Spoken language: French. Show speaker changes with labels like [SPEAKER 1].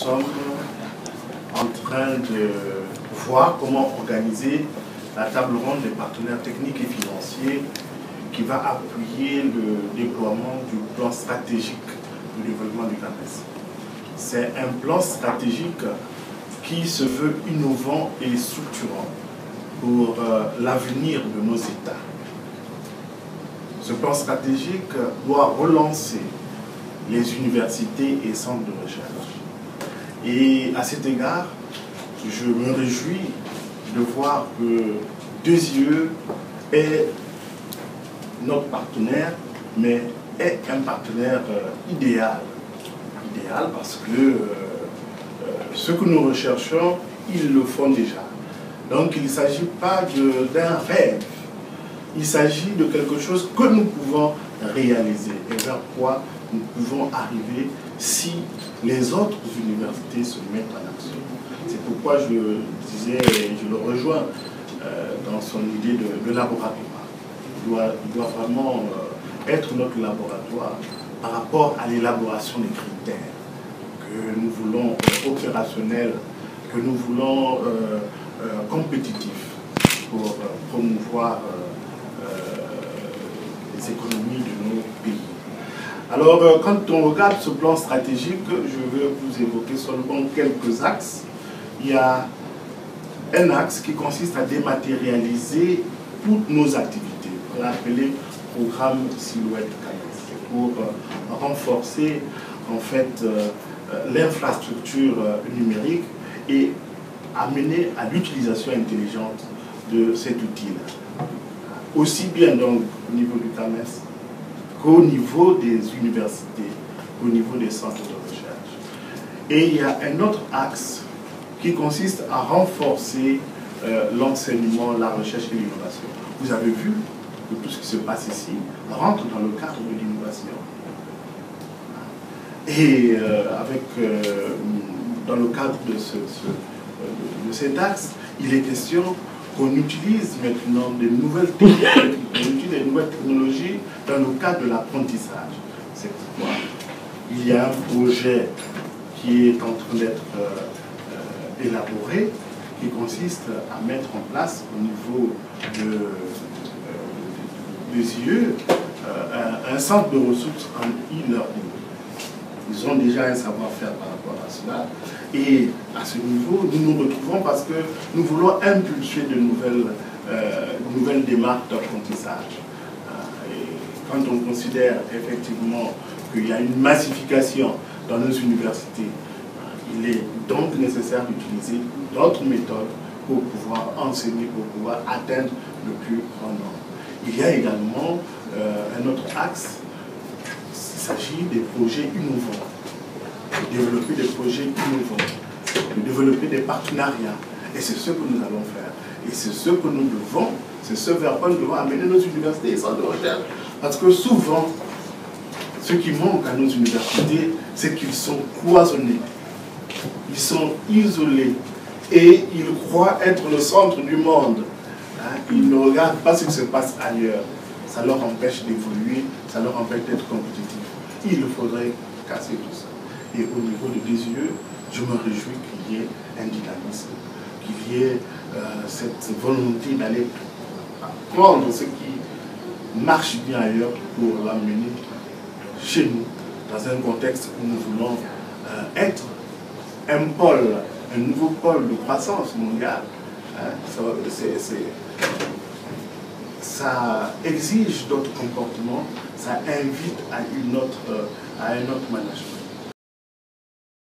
[SPEAKER 1] sommes en train de voir comment organiser la table ronde des partenaires techniques et financiers qui va appuyer le déploiement du plan stratégique de développement du CAMES. C'est un plan stratégique qui se veut innovant et structurant pour l'avenir de nos États. Ce plan stratégique doit relancer les universités et centres de recherche. Et à cet égard, je me réjouis de voir que DESIE est notre partenaire, mais est un partenaire idéal. Idéal parce que ce que nous recherchons, ils le font déjà. Donc il ne s'agit pas d'un rêve, il s'agit de quelque chose que nous pouvons réaliser et vers quoi nous pouvons arriver si les autres universités se mettent en action. C'est pourquoi je disais, et je le rejoins dans son idée de laboratoire. Il doit vraiment être notre laboratoire par rapport à l'élaboration des critères que nous voulons opérationnels, que nous voulons compétitifs pour promouvoir les économies de nos pays. Alors, quand on regarde ce plan stratégique, je vais vous évoquer seulement quelques axes. Il y a un axe qui consiste à dématérialiser toutes nos activités, on l'a appelé programme Silhouette CAMES, pour renforcer en fait l'infrastructure numérique et amener à l'utilisation intelligente de cet outil-là. Aussi bien donc au niveau du CAMES qu'au niveau des universités, au niveau des centres de recherche. Et il y a un autre axe qui consiste à renforcer l'enseignement, la recherche et l'innovation. Vous avez vu que tout ce qui se passe ici rentre dans le cadre de l'innovation. Et dans le cadre de cet axe, il est question qu'on utilise maintenant des nouvelles technologies dans le cadre de l'apprentissage. C'est pourquoi il y a un projet qui est en train d'être élaboré, qui consiste à mettre en place au niveau des IE un centre de ressources en e-learning. Ils ont déjà un savoir-faire par rapport à cela. Et à ce niveau, nous nous retrouvons parce que nous voulons impulser de nouvelles démarches d'apprentissage. Et quand on considère effectivement qu'il y a une massification dans nos universités, il est donc nécessaire d'utiliser d'autres méthodes pour pouvoir enseigner, pour pouvoir atteindre le plus grand nombre. Il y a également un autre axe, il s'agit des projets innovants, de développer des projets innovants, de développer des partenariats. Et c'est ce que nous allons faire. Et c'est ce que nous devons, c'est ce vers quoi nous devons amener nos universités et centres de recherche. Parce que souvent, ce qui manque à nos universités, c'est qu'ils sont cloisonnés. Ils sont isolés et ils croient être le centre du monde. Ils ne regardent pas ce qui se passe ailleurs. Ça leur empêche d'évoluer, ça leur empêche d'être compétitifs. Il faudrait casser tout ça. Et au niveau de DESIE, je me réjouis qu'il y ait un dynamisme, qu'il y ait cette volonté d'aller prendre ce qui marche bien ailleurs pour l'amener chez nous, dans un contexte où nous voulons être un pôle, un nouveau pôle de croissance mondiale. Ça exige d'autres comportements, ça invite à un autre management.